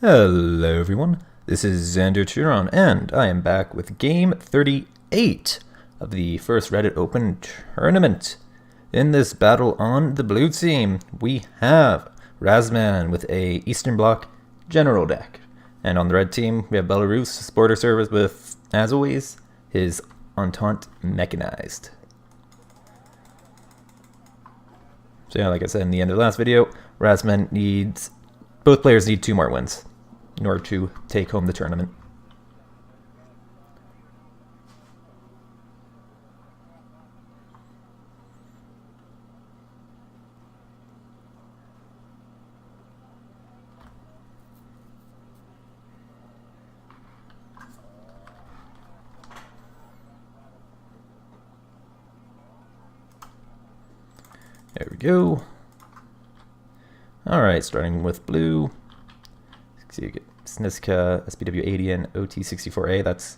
Hello everyone, this is Xander Turon, and I am back with Game 38 of the first Reddit Open Tournament. In this battle on the blue team, we have Razzmann with a Eastern Bloc General deck. And on the red team, we have Belarus Border Service with, as always, his Entente Mechanized. So yeah, like I said in the end of the last video, Razzmann needs, both players need 2 more wins in order to take home the tournament. There we go. Alright, starting with blue. So you get Sniska, SPW 80, and OT 64A. That's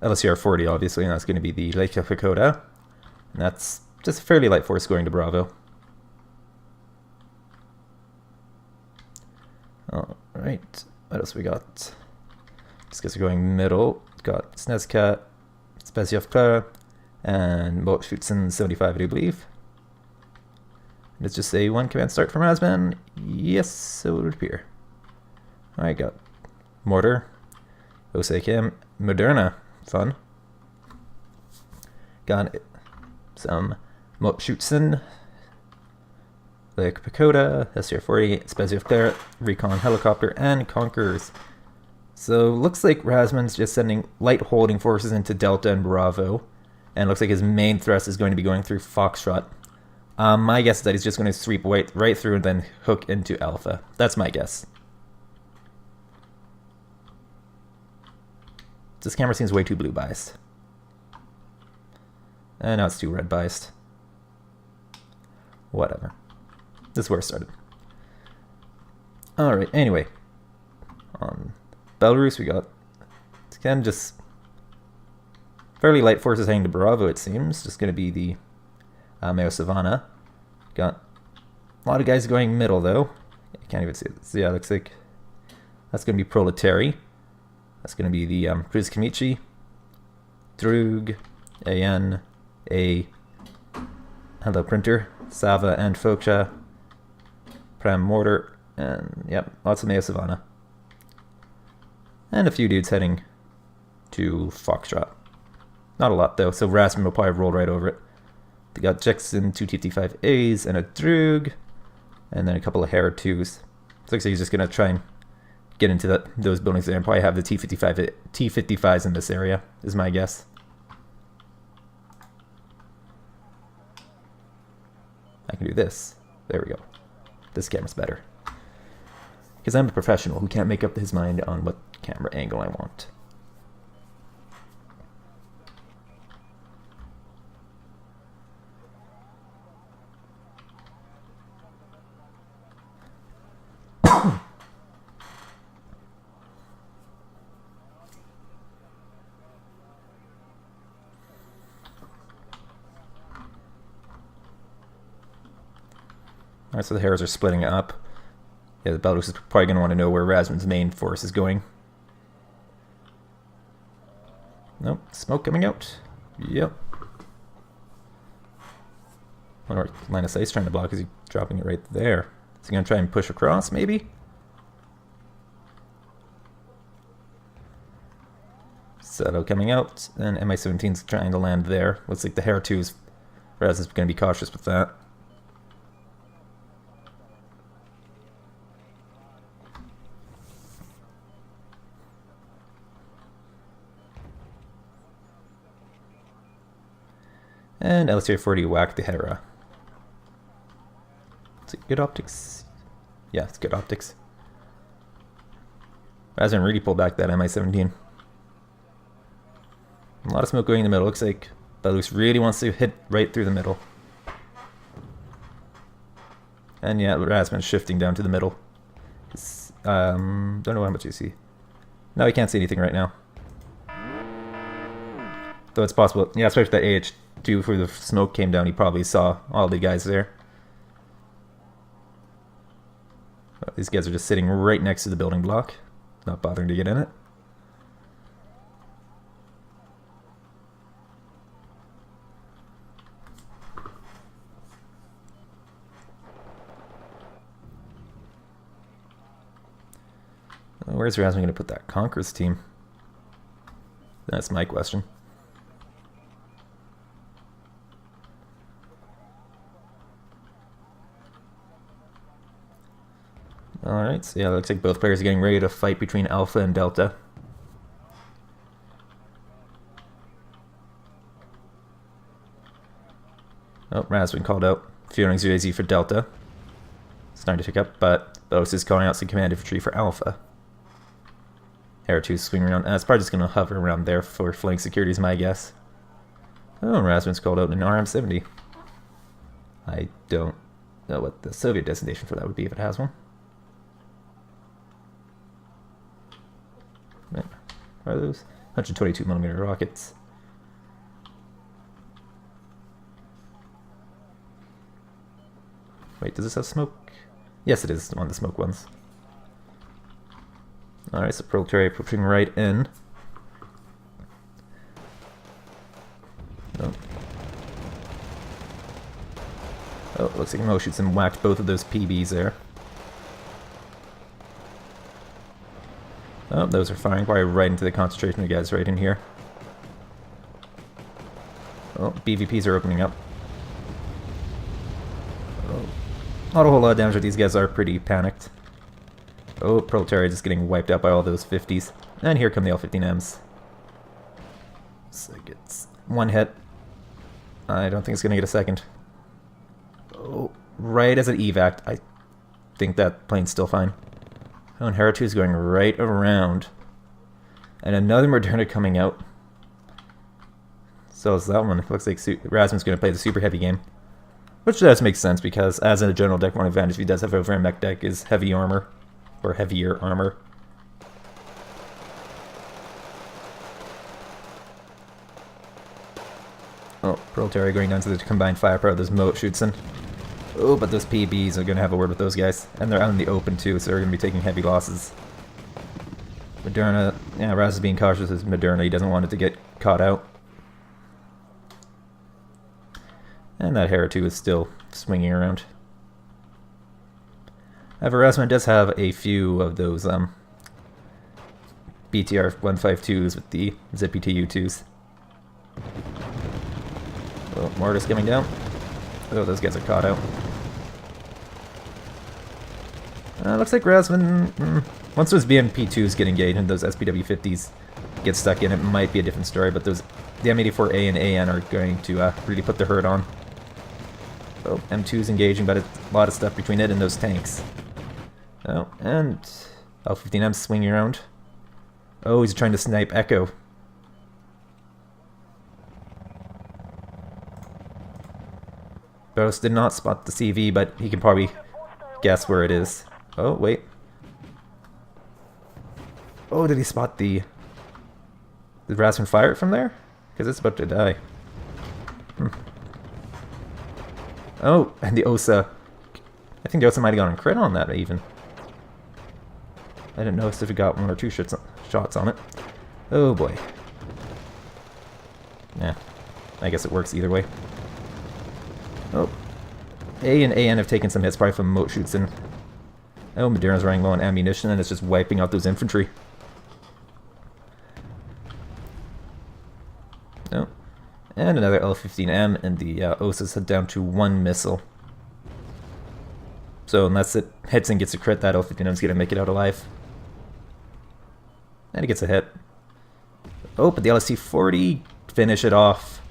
LSCR 40, obviously, and that's going to be the Lake Pagoda. And that's just a fairly light force going to Bravo. Alright, what else we got? These guys are going middle. Got Sneska, Spesiovka, and Motschützen 75, I do believe. Let's just say 1 command start from Razzmann. Yes, so it would appear. I got Mortar, Osekim, Moderna, fun. Got some Motschützen, like Pagoda, SCR-40, Spesiovka, Recon Helicopter, and Conquerors. So looks like Razzmann's just sending light holding forces into Delta and Bravo, and looks like his main thrust is going to be going through Foxtrot. My guess is that he's just going to sweep right through and then hook into Alpha. That's my guess. This camera seems way too blue biased. And now it's too red biased. Whatever. This is where it started. Alright, anyway. On Belarus we got, again, just fairly light forces heading to Bravo, it seems. Just going to be the Mayo Savannah. Got a lot of guys going middle, though. I can't even see it. So yeah, looks like that's going to be Proletary. That's going to be the Kriz Kamichi, Drug, AN, A, Hello Printer, Sava, and Foksha, Pram Mortar, and yep, lots of Mayo Savannah. And a few dudes heading to Foxtrot. Not a lot, though, so Razzmann will probably roll right over it. They got Jackson, 2 T55As, and a Drug, and then a couple of Hera 2s. Looks like he's just going to try and get into those buildings there and probably have the T55s in this area, is my guess. I can do this. There we go. This camera's better. Because I'm a professional who can't make up his mind on what camera angle I want. Alright, so the Heras are splitting up. Yeah, the Belarus is probably going to want to know where Razzmann's main force is going. Nope, smoke coming out. Yep. Wonder what line of sight's trying to block. Is he dropping it right there? Is he going to try and push across, maybe? Seto coming out, and Mi-17's trying to land there. Looks like the Hera 2's Raz is going to be cautious with that. And LSCR-40 whacked the Hera. Is it good optics? Yeah, it's good optics. Razzmann really pulled back that Mi-17. A lot of smoke going in the middle. Looks like Belarus really wants to hit right through the middle. And yeah, Razzmann's shifting down to the middle. Don't know how much you see. No, you can't see anything right now. Though it's possible. Yeah, especially that AH2 before the smoke came down, he probably saw all the guys there. These guys are just sitting right next to the building block. not bothering to get in it. Where's Razzmann going to put that Conquerors team? That's my question. Alright, so yeah, it looks like both players are getting ready to fight between Alpha and Delta. Oh, Razzmann called out Feelings UAZ for Delta. Starting to pick up, but Belarus is calling out some command infantry for Alpha. Hera 2 swinging around. It's probably just going to hover around there for flank security is my guess. Oh, Razzmann's called out an RM-70. I don't know what the Soviet designation for that would be if it has one. What are those? 122mm rockets. Wait, does this have smoke? Yes, it is one of the smoke ones. Alright, so Proletariat pushing right in. Oh, looks like Mo shoots and whacked both of those PBs there. Oh, those are firing probably right into the concentration of guys right in here. Oh, BVPs are opening up. Oh, not a whole lot of damage, but these guys are pretty panicked. Oh, Proletariat just getting wiped out by all those 50s. And here come the L-15Ms. So it gets one hit. I don't think it's going to get a second. Oh, right as it evac. I think that plane's still fine. Oh, and Hera 2 is going right around. And another Moderna coming out. So is that one. It looks like Razzmann's going to play the super heavy game. Which does make sense because as a general deck one advantage he does have over a mech deck is heavy armor. Or heavier armor. Oh, Proletariat going down to the combined firepower. There's Moat shoots in. Oh, but those PBs are going to have a word with those guys. And they're out in the open too, so they're going to be taking heavy losses. Moderna, yeah, Raz is being cautious as Moderna. He doesn't want it to get caught out. And that Hera 2 is still swinging around. However, Razzmann does have a few of those BTR 152s with the ZPTU2s. Oh, Mortis coming down. Oh, those guys are caught out. Looks like Razzmann, once those BMP2s get engaged and those SPW50s get stuck in, it might be a different story, but those the M84A and AN are going to really put the hurt on. Oh, M2's engaging, but it's a lot of stuff between it and those tanks. Oh, and L-15M's swinging around. Oh, he's trying to snipe Echo. Belarus did not spot the CV, but he can probably guess where it is. Oh, wait. Oh, did he spot the... Did Razzmann fire it from there? Because it's about to die. Oh, and the OSA. I think the OSA might have gotten a crit on that, even. I didn't notice if it got one or two shots on it. Oh boy. Yeah, I guess it works either way. Oh. A and AN have taken some hits, probably from Moat shoots in. Oh, Moderna's running low on ammunition and it's just wiping out those infantry. Oh. And another L-15M, and the OSA's head down to one missile. So unless it hits and gets a crit, that L-15M's gonna make it out alive. And it gets a hit. Oh, but the LST-40 finish it off.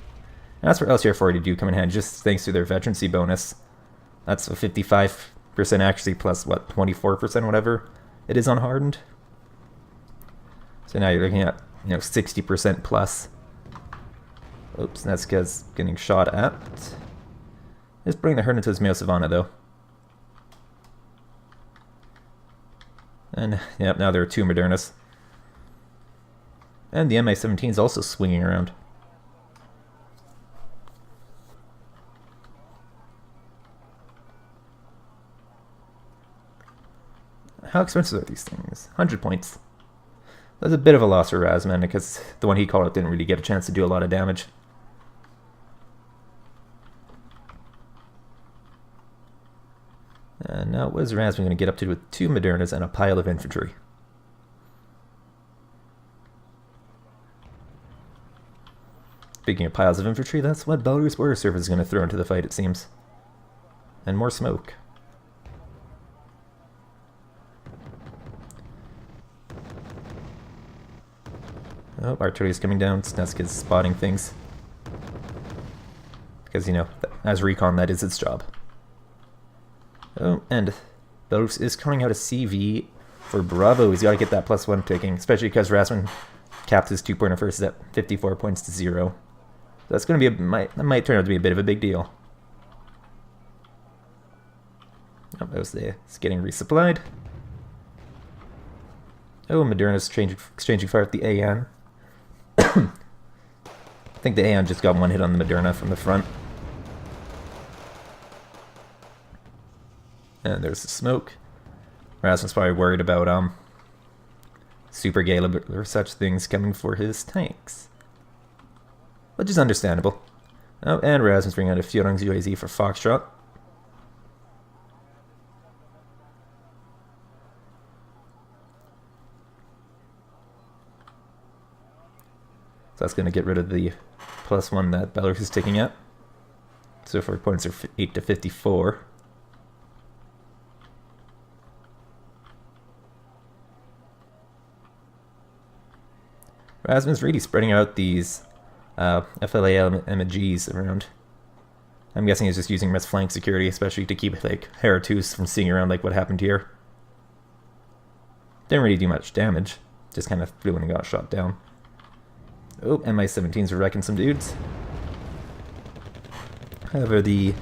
And that's where LCR-40 do come in handy, just thanks to their veterancy bonus. That's a 55% accuracy plus, what, 24% whatever it is on hardened. So now you're looking at, 60% plus. Oops, that's because getting shot at. Just bring the herd into his Meo Savannah, though. And, yep, now there are two Modernas. And the MA-17 is also swinging around. How expensive are these things? 100 points. That's a bit of a loss for Razzmann because the one he called up didn't really get a chance to do a lot of damage. And now what is Razzmann going to get up to with 2 Modernas and a pile of infantry? Speaking of piles of infantry, that's what Belarus border service is going to throw into the fight, it seems. And more smoke. Oh, artillery's coming down. Snesk is spotting things. Because, you know, as recon, that is its job. Oh, and Belarus is calling out a CV for Bravo. He's got to get that +1 ticking, especially because Razzmann capped his 2-pointer first at 54 points to 0. So that's going to be that might turn out to be a bit of a big deal. Oh, it's getting resupplied. Oh, Moderna's exchanging fire with the AN. I think the AN just got 1 hit on the Moderna from the front. And there's the smoke. Razzmann's probably worried about Super Gala or such things coming for his tanks. Which is understandable. Oh, and Razzmann's bringing out a Führungs UAZ for Foxtrot. So that's going to get rid of the +1 that Belarus is taking out. So far points are 8 to 54. Razzmann's really spreading out these FLA MGs around. I'm guessing he's just using them as flank security, especially to keep like Heratus from seeing around like what happened here. Didn't really do much damage, just kind of flew in and got shot down. Oh, Mi-17s are wrecking some dudes. However, the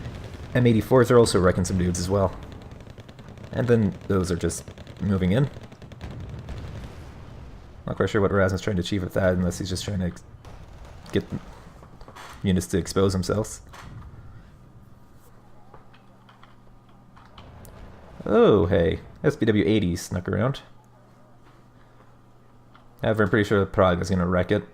M84s are also wrecking some dudes as well. And then those are just moving in. Not quite sure what Razzmann's trying to achieve with that, unless he's just trying to get units to expose themselves. Oh, hey. SPW-80 snuck around. However, I'm pretty sure Prague is going to wreck it.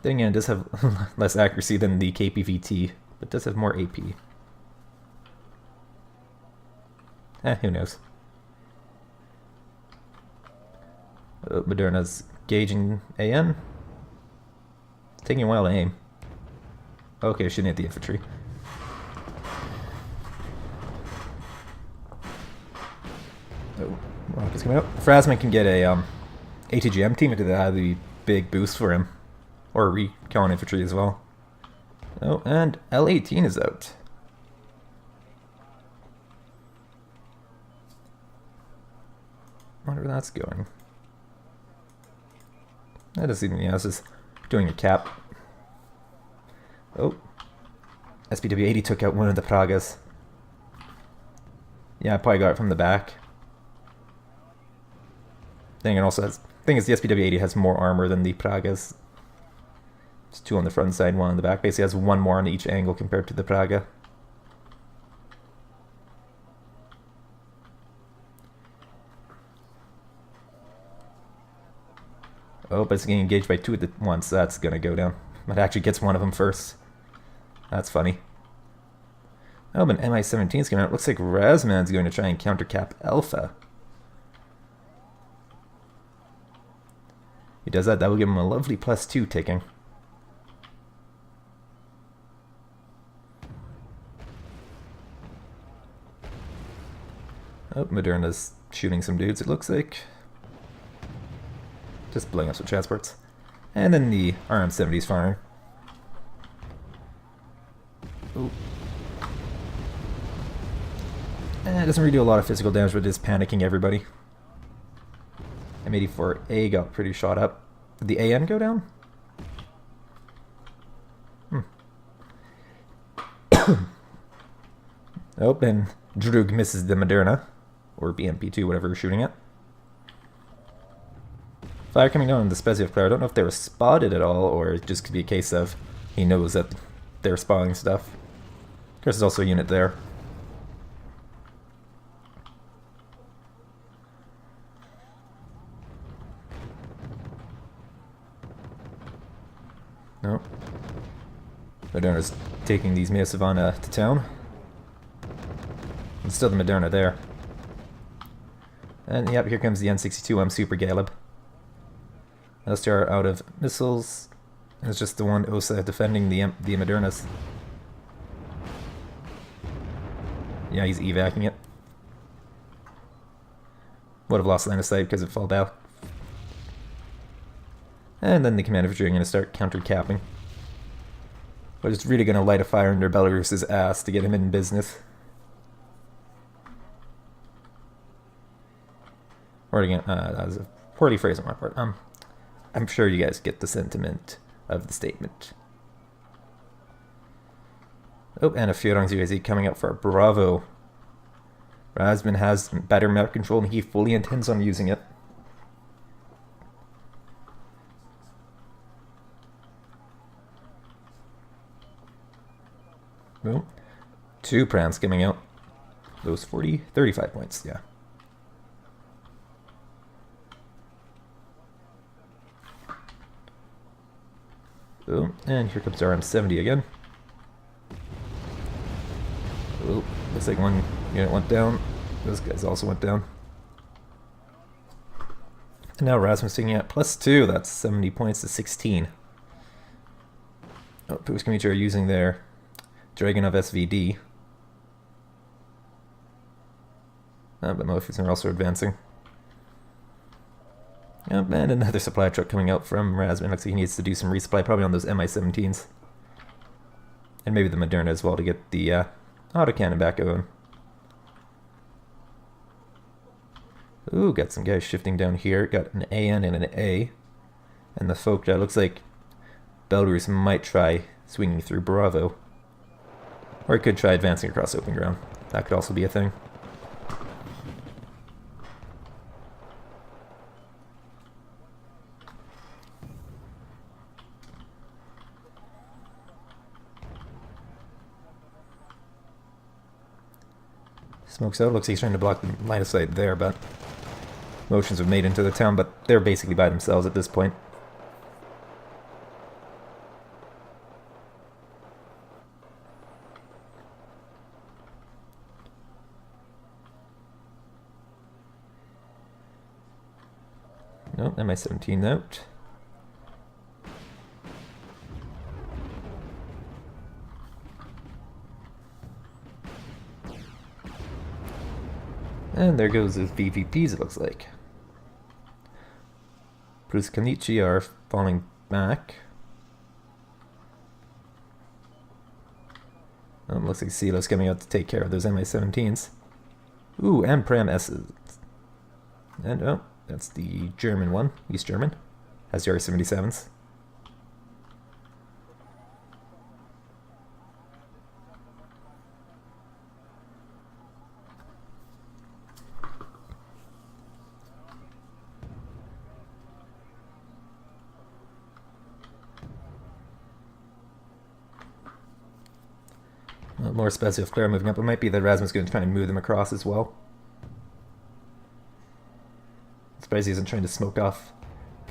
Then again, it does have less accuracy than the KPVT, but does have more AP. Who knows? Moderna's gauging AN. It's taking a while to aim. Okay, shooting at the infantry. Oh, rockets coming out. If Razzmann can get a ATGM team into that, that'd be a big boost for him. Or recon infantry as well. Oh, and L-18 is out. I wonder where that's going. That doesn't even, yeah, this is doing a cap. Oh. SPW-80 took out one of the Pragas. Yeah, I probably got it from the back. Thing is, the SPW-80 has more armor than the Pragas. It's 2 on the front side, 1 on the back. Basically has 1 more on each angle compared to the Praga. Oh, but it's getting engaged by 2 at once. That's going to go down. It actually gets one of them first. That's funny. Oh, but Mi-17's coming out. Looks like Razzmann's going to try and countercap Alpha. He does that. That will give him a lovely +2 ticking. Oh, Moderna's shooting some dudes, it looks like. Just blowing up some transports. And then the RM-70's firing. Ooh. It doesn't really do a lot of physical damage, but it is panicking everybody. M84A got pretty shot up. Did the AN go down? Oh, and Drug misses the Moderna. Or BMP2, whatever you're shooting at. Fire coming down on the Speziev player. I don't know if they were spotted at all, or it just could be a case of he knows that they're spotting stuff. Of course, there's also a unit there. Oh. Moderna's taking these Mea Savannah to town. And still the Moderna there. And yep, here comes the N62M Super Galeb. STR out of missiles. It's just the one OSA defending the Modernas. Yeah, he's evacing it. Would have lost line of sight because it fell back. And then the command infantry are going to start counter-capping. But it's really going to light a fire under Belarus's ass to get him in business. Or again, that was a poorly phrased on my part. I'm sure you guys get the sentiment of the statement. Oh, and a Führung UAZ coming up for a Bravo. Razzmann has better map control and he fully intends on using it. Boom. 2 Prams coming out. Those 35 points, yeah. Boom. And here comes RM70 again. Oh, looks like one unit went down. Those guys also went down. And now Razzmann's taking at +2. That's 70 points to 16. Oh, Push Commuter are using their Dragunov SVD. But Mofis are also advancing. And another supply truck coming out from Razzmann. Looks like he needs to do some resupply, probably on those Mi-17s. And maybe the Moderna as well to get the autocannon back going. Ooh, got some guys shifting down here. Got an AN and an A. And the folk that looks like Belarus might try swinging through Bravo. Or it could try advancing across open ground. That could also be a thing. Smokes out. Looks like he's trying to block the line of sight there, but motions have made into the town, but they're basically by themselves at this point. Nope, Mi-17 out. And there goes his VVPs, it looks like. Pruskanichi are falling back. Looks like Silo's coming out to take care of those Mi-17s. Ooh, and Pram S's. And oh, that's the German one, East German. Has the R-77s. More specific player moving up. It might be that Razzmann's going to try and move them across as well. I'm surprised he isn't trying to smoke off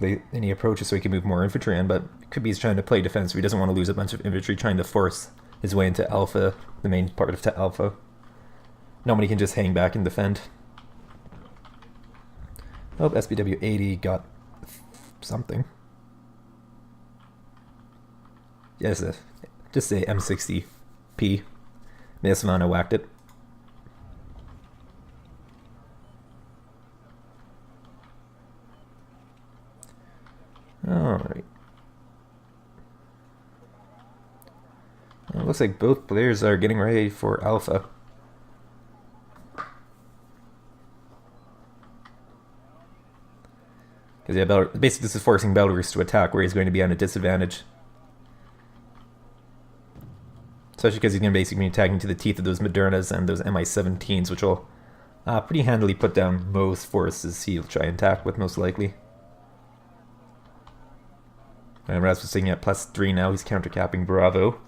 any approaches so he can move more infantry in, but it could be he's trying to play defense, so he doesn't want to lose a bunch of infantry trying to force his way into Alpha, the main part of Alpha. Nobody can just hang back and defend. Oh, SBW-80 got something. Yes, just say M60P. Mea Savannah whacked it. Alright. Well, it looks like both players are getting ready for Alpha. Because yeah, basically this is forcing Belarus to attack where he's going to be on a disadvantage. Especially because he's going to basically be attacking to the teeth of those Modernas and those Mi-17s, which will pretty handily put down most forces he'll try and attack with, most likely. And Razzmann's sitting at +3 now. He's countercapping Bravo.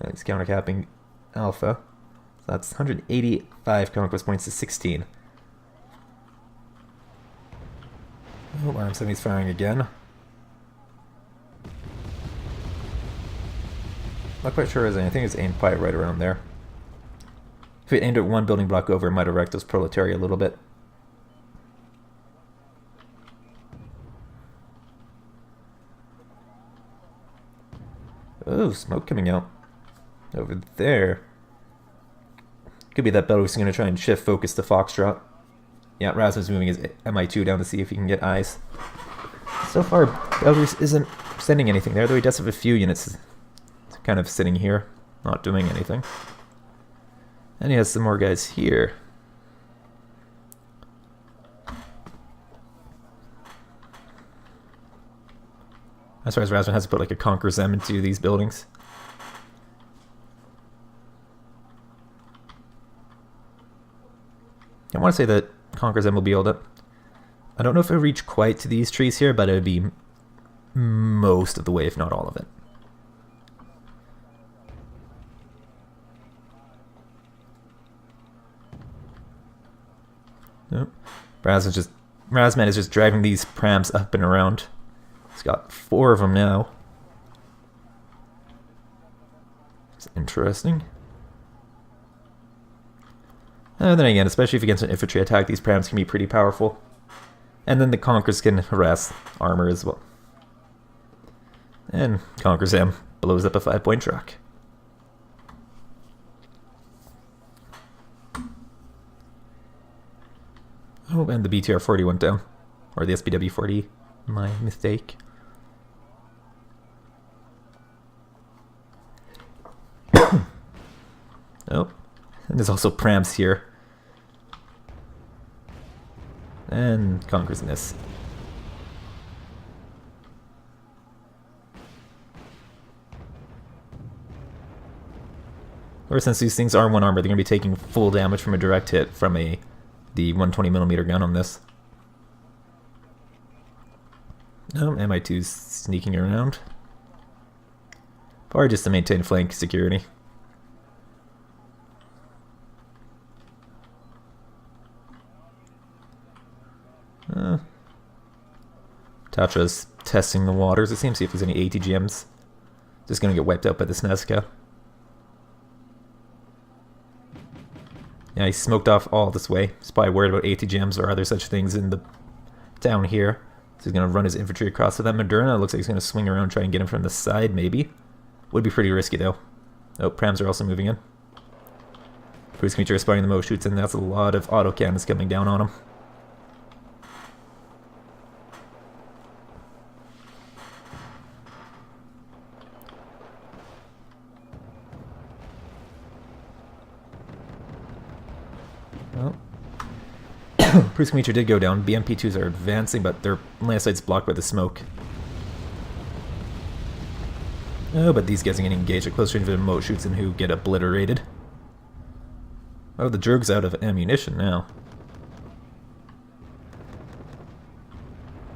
And he's countercapping Alpha. So that's 185 conquest points to 16. Oh, RM70's firing again. Not quite sure as I think it's aimed quite right around there. If it aimed at one building block over, it might have wrecked those proletariat a little bit. Oh, smoke coming out. Over there. Could be that Belarus is going to try and shift focus to Foxtrot. Yeah, Razzmann's moving his MI2 down to see if he can get eyes. So far, Belarus isn't sending anything there, though he does have a few units kind of sitting here, not doing anything. And he has some more guys here. As far as Razzmann has to put like a Conquer Zem into these buildings. I want to say that Conquer Zem will be able to... I don't know if it'll reach quite to these trees here, but it would be most of the way, if not all of it. Nope. Razzmann is just driving these prams up and around. He's got 4 of them now. It's interesting. And then again, especially if against an infantry attack, these prams can be pretty powerful. And then the Conquerors can harass armor as well. And Conquer Zem blows up a 5-point truck. Oh, and the BTR-40 went down. Or the SPW-40, my mistake. Oh, and there's also prams here. And Conquerors miss. Or since these things are one armor, they're going to be taking full damage from a direct hit from the 120mm gun on this. No, MI2's sneaking around. Or just to maintain flank security. Tatra's testing the waters. It seems to see if there's any ATGMs. Just gonna get wiped out by the Snezka. Yeah, he smoked off all this way. He's probably worried about ATGMs or other such things in the down here. So he's gonna run his infantry across to that Moderna. It looks like he's gonna swing around, try and get him from the side, maybe. Would be pretty risky though. Oh, prams are also moving in. Cruise Commuter responding the most shoots, and that's a lot of autocannons coming down on him. Well, Cruise Commuter did go down. BMP2s are advancing, but their land sight's blocked by the smoke. Oh, but these guys are getting engaged at close range of remote shoots and who get obliterated. Oh, the Drug's out of ammunition now.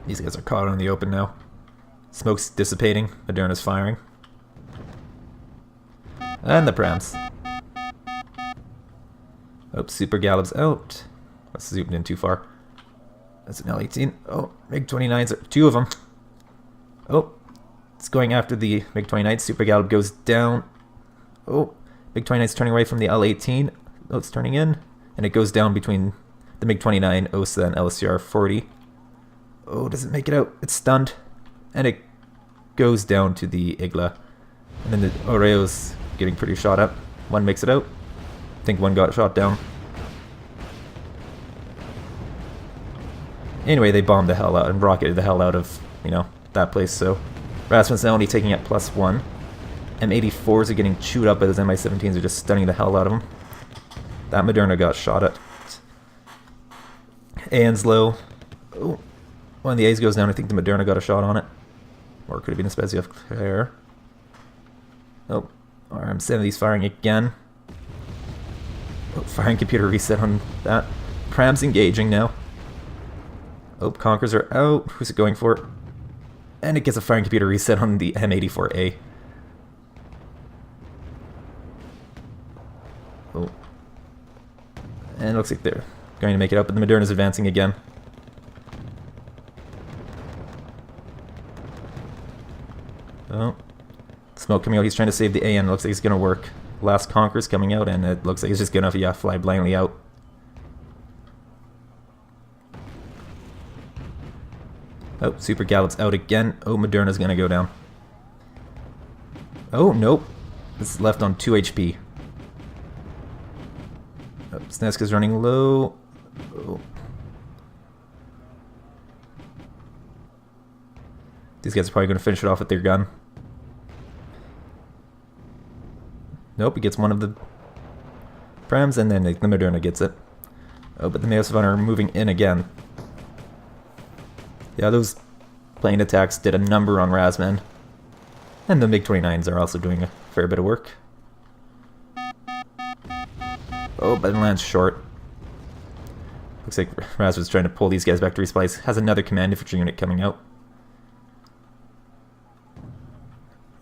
These guys are caught on the open now. Smoke's dissipating. Moderna's firing. And the prams. Oh, Super Gallop's out. I zoomed in too far. That's an L-18. Oh, MiG-29s. 2 of them. Oh, it's going after the MiG-29. Super Gallop goes down. Oh, MiG-29's turning away from the L-18. Oh, it's turning in. And it goes down between the MiG-29, OSA, and LCR-40. Oh, does it make it out? It's stunned. And it goes down to the Igla. And then the Oreo's getting pretty shot up. One makes it out. I think one got shot down. Anyway, they bombed the hell out and rocketed the hell out of, you know, that place, so Razzmann's now only taking at +1. M84s are getting chewed up by those Mi-17s, are just stunning the hell out of them. That Moderna got shot at. An's low. Oh, one of the A's goes down. I think the Moderna got a shot on it. Or it could have been a Speziev Claire. Oh, RM70's firing again. Oh, firing computer reset on that. Pram's engaging now. Oh, Conquerors are out. Who's it going for? And it gets a firing computer reset on the M84A. Oh. And it looks like they're going to make it up, but the Moderna's advancing again. Oh. Smoke coming out. He's trying to save the AN. Looks like it's going to work. Last Conqueror's coming out, and it looks like it's just going to fly blindly out. Oh, Super Gallop's out again. Oh, Moderna's going to go down. Oh, nope. This is left on 2 HP. Oh, Sneska's running low. Oh. These guys are probably going to finish it off with their gun. Nope, he gets one of the prams, and then the Moderna gets it. Oh, but the Mayo Savannah are moving in again. Yeah, those plane attacks did a number on Razzmann. And the MiG-29s are also doing a fair bit of work. Oh, but it lands short. Looks like Razzmann's trying to pull these guys back to resupply. Has another command infantry unit coming out.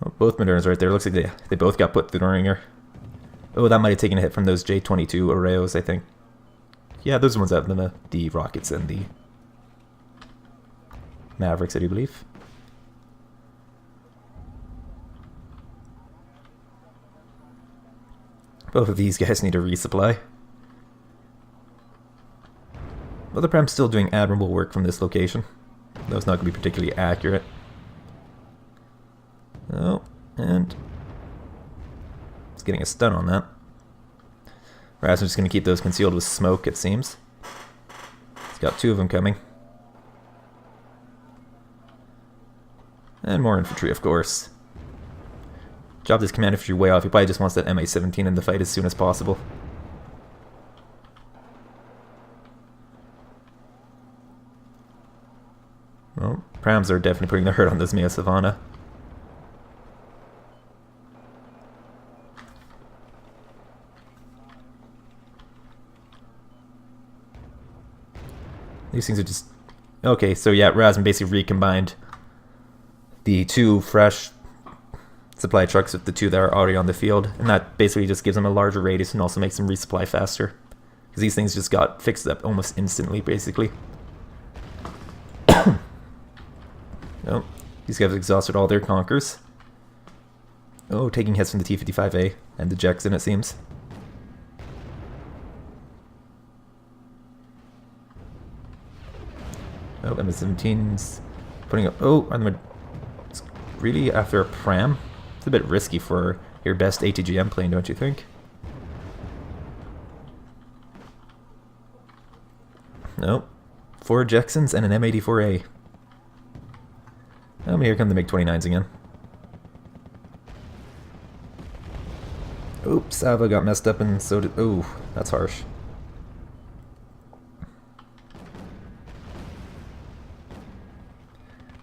Oh, both Modernas right there. Looks like they both got put through the ringer. Oh, that might have taken a hit from those J-22 Oreos, I think. Yeah, those are the ones that have the rockets and the Mavericks, I do believe. Both of these guys need a resupply. But the Prem's still doing admirable work from this location. Though it's not going to be particularly accurate. Oh, and it's getting a stun on that. Razzmann's just going to keep those concealed with smoke, it seems. He's got 2 of them coming. And more infantry, of course. Drop this command infantry way off. He probably just wants that MA-17 in the fight as soon as possible. Well, Prams are definitely putting their hurt on this Mayo Savannah. These things are just... Okay, so yeah, Razzmann basically recombined the 2 fresh supply trucks with the 2 that are already on the field, and that basically just gives them a larger radius and also makes them resupply faster. Because these things just got fixed up almost instantly, basically. Oh, these guys have exhausted all their Conquerors. Oh, taking hits from the T-55A and the Jackson, it seems. Oh, MS-17's putting up... Oh, it's really after a Pram? It's a bit risky for your best ATGM plane, don't you think? Nope. 4 Jacksons and an M84A. Oh, here come the MiG-29s again. Oops, Sava got messed up and so did... Oh, that's harsh.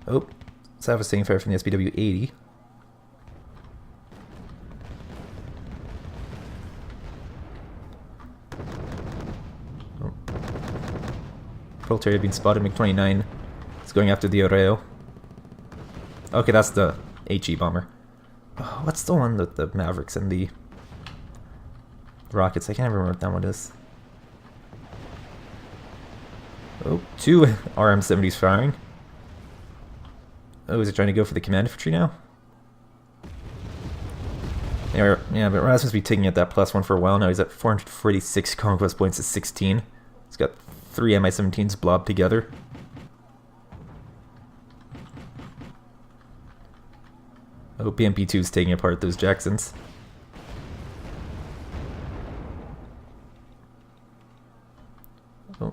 Oh, Sava's taking fire from the SPW-80. Oh. Proletariat being spotted. MiG-29 is going after the Oreo. Okay, that's the HE bomber. Oh, what's the one with the Mavericks and the rockets? I can't remember what that one is. Oh, 2 RM-70s firing. Oh, is it trying to go for the command infantry now? Yeah, but Raz must be taking at that +1 for a while now. He's at 446 conquest points at 16. He's got 3 Mi-17s blobbed together. Oh, BMP-2 is taking apart those Jacksons. Oh,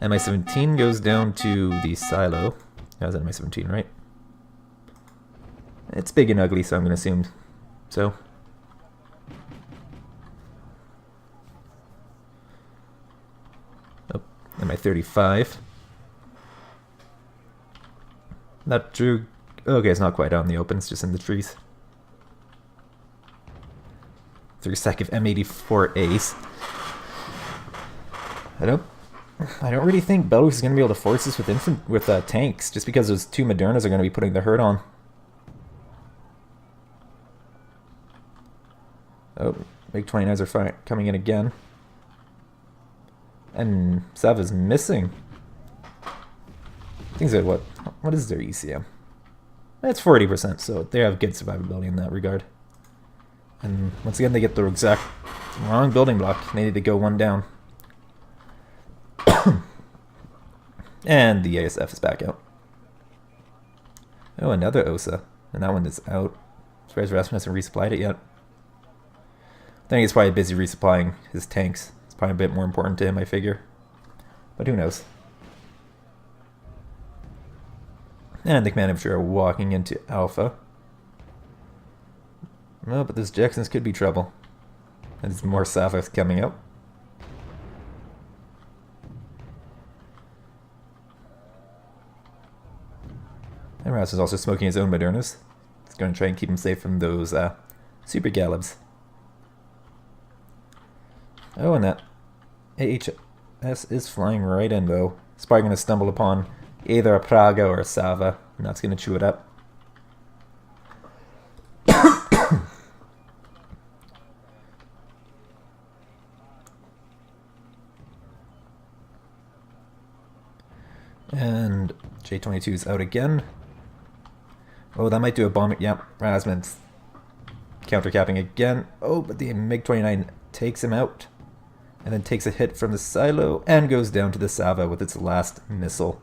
Mi-17 goes down to the silo. That was Mi-17, right? It's big and ugly, so I'm going to assume so. Oh, Mi-35. That drew... Okay, it's not quite out in the open, it's just in the trees. Through a sack of M84As. I don't really think Belarus is going to be able to force this with tanks, just because those 2 Modernas are going to be putting the hurt on. Oh, MiG-29s are coming in again. And Sava's missing. Things like what is their ECM? That's 40%, so they have good survivability in that regard. And once again, they get the exact wrong building block. They need to go one down. And the ASF is back out. Oh, another OSA. And that one is out. Surprised Razzmann hasn't resupplied it yet. I think he's probably busy resupplying his tanks. It's probably a bit more important to him, I figure. But who knows? And the command infantry are walking into Alpha. Oh, but this Jackson's could be trouble. And there's more Savas coming out. And Raz is also smoking his own Modernas. He's going to try and keep him safe from those Super Galibs. Oh, and that AHS is flying right in, though. It's probably going to stumble upon either a Praga or a Sava, and that's going to chew it up. And J-22 is out again. Oh, that might do a bomb. Yep, Razzmann's countercapping again. Oh, but the MiG-29 takes him out. And then takes a hit from the silo and goes down to the Sava with its last missile.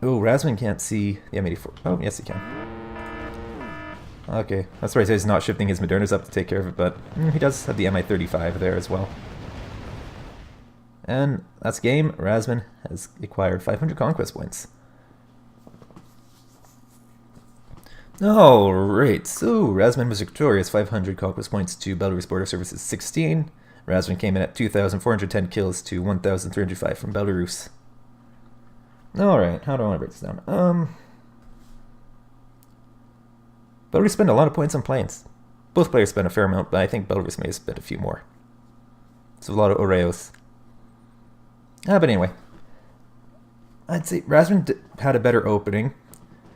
Oh, Razzmann can't see the M84. Oh, yes he can. Okay, that's right, so he's not shifting his Modernas up to take care of it, but he does have the Mi-35 there as well. And that's game. Razzmann has acquired 500 conquest points. Alright, so Razzmann was victorious, 500 conquest points to Belarus Border Services 16. Razzmann came in at 2,410 kills to 1,305 from Belarus. Alright, how do I want to break this down? Belarus spent a lot of points on planes. Both players spent a fair amount, but I think Belarus may have spent a few more. So a lot of Oreos. But anyway, I'd say Razzmann had a better opening.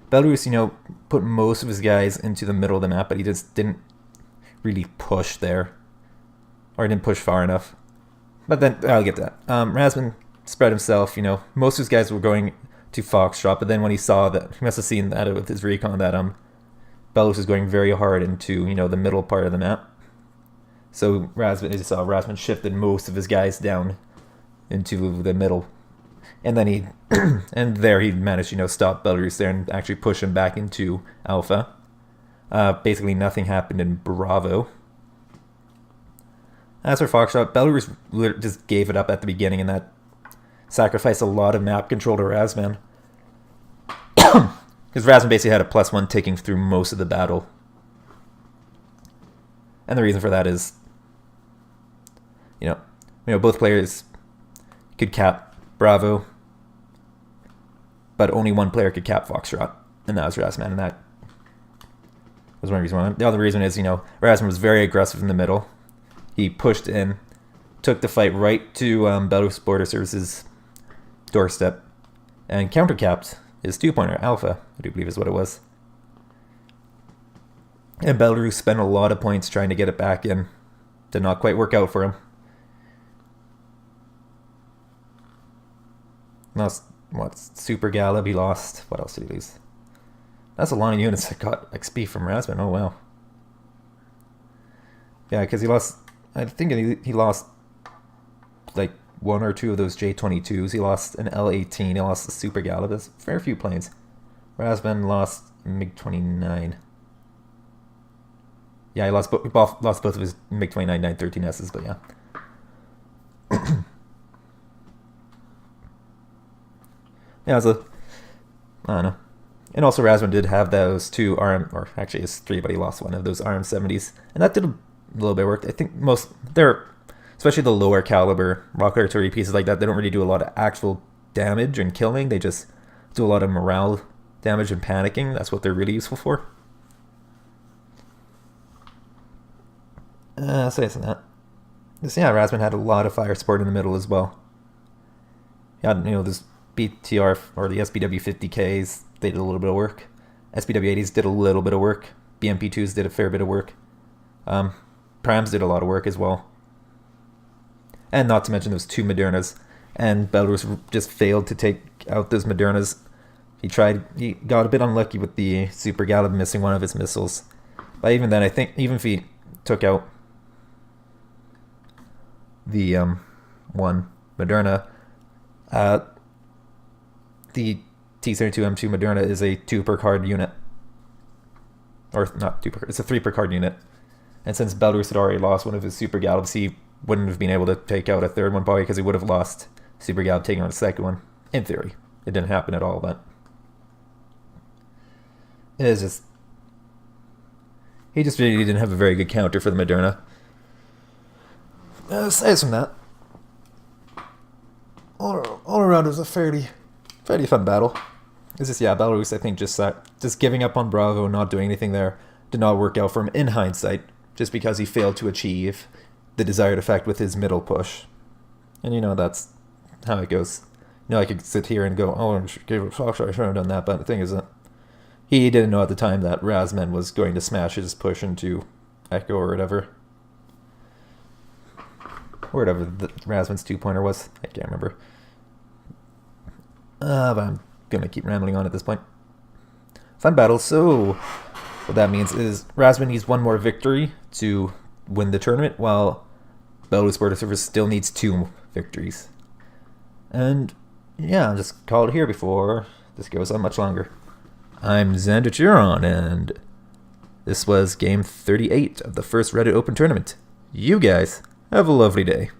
Belarus, put most of his guys into the middle of the map, but he just didn't really push there. Or didn't push far enough. But then, I'll get to that. Razzmann spread himself, most of his guys were going to Foxtrot, but then when he saw that, he must have seen that with his recon, that Belarus was going very hard into, the middle part of the map. So Razzmann shifted most of his guys down into the middle. And then he managed, stop Belarus there and actually push him back into Alpha. Basically nothing happened in Bravo. As for Foxtrot, Belarus just gave it up at the beginning, and that sacrificed a lot of map control to Razzmann. Because Razzmann basically had a +1 taking through most of the battle. And the reason for that is, both players could cap Bravo, but only one player could cap Foxtrot, and that was Razzmann, and that was one reason why. The other reason is, Razzmann was very aggressive in the middle. He pushed in, took the fight right to Belarus Border Services' doorstep, and countercapped his 2-pointer, Alpha, I do believe is what it was. And Belarus spent a lot of points trying to get it back in. Did not quite work out for him. Lost, Super Galib, he lost. What else did he lose? That's a lot of units that got XP from Razzmann, oh wow. Yeah, because he lost, I think he lost like 1 or 2 of those J-22s. He lost an L-18, he lost the Super Galib. That's a fair few planes. Razzmann lost MiG-29. Yeah, he lost both of his MiG-29 913Ss, but yeah. Yeah, it was I don't know. And also Razzmann did have those 2 RM, or actually it's 3, but he lost 1 of those RM-70s. And that did a little bit of work. I think especially the lower caliber rocket artillery pieces like that, they don't really do a lot of actual damage and killing. They just do a lot of morale damage and panicking. That's what they're really useful for. So yes, that. So yeah, Razzmann had a lot of fire support in the middle as well. He had, this BTR or the SPW-50Ks, they did a little bit of work. SPW-80s did a little bit of work. BMP-2s did a fair bit of work. Prams did a lot of work as well. And not to mention those 2 Modernas. And Belarus just failed to take out those Modernas He got a bit unlucky with the Super Galeb missing one of his missiles. But even then, I think, even if he took out the one Moderna, the T-72M2 Moderna is a 2 per card unit. Or not 2 per card, it's a 3 per card unit. And since Belarus had already lost one of his Super Galebs, he wouldn't have been able to take out a third one probably because he would have lost Super Galeb taking on a second one. In theory. It didn't happen at all, but it is just... He just really didn't have a very good counter for the Moderna. Aside from that, all around it was a fairly fun battle. It's just, yeah, Belarus, I think, just giving up on Bravo, not doing anything there, did not work out for him in hindsight, just because he failed to achieve the desired effect with his middle push. And, you know, that's how it goes. You know, I could sit here and go, oh, I should have done that, but the thing is that he didn't know at the time that Razzmann was going to smash his push into Echo or whatever. Or whatever the Razzmann's 2-pointer was. I can't remember. But I'm going to keep rambling on at this point. Fun battle. So, what that means is Razzmann needs one more victory to win the tournament, while Belarus Border Service still needs 2 victories. And, yeah, I'll just call it here before this goes on much longer. I'm Xander Chiron, and this was game 38 of the first Reddit Open Tournament. You guys have a lovely day.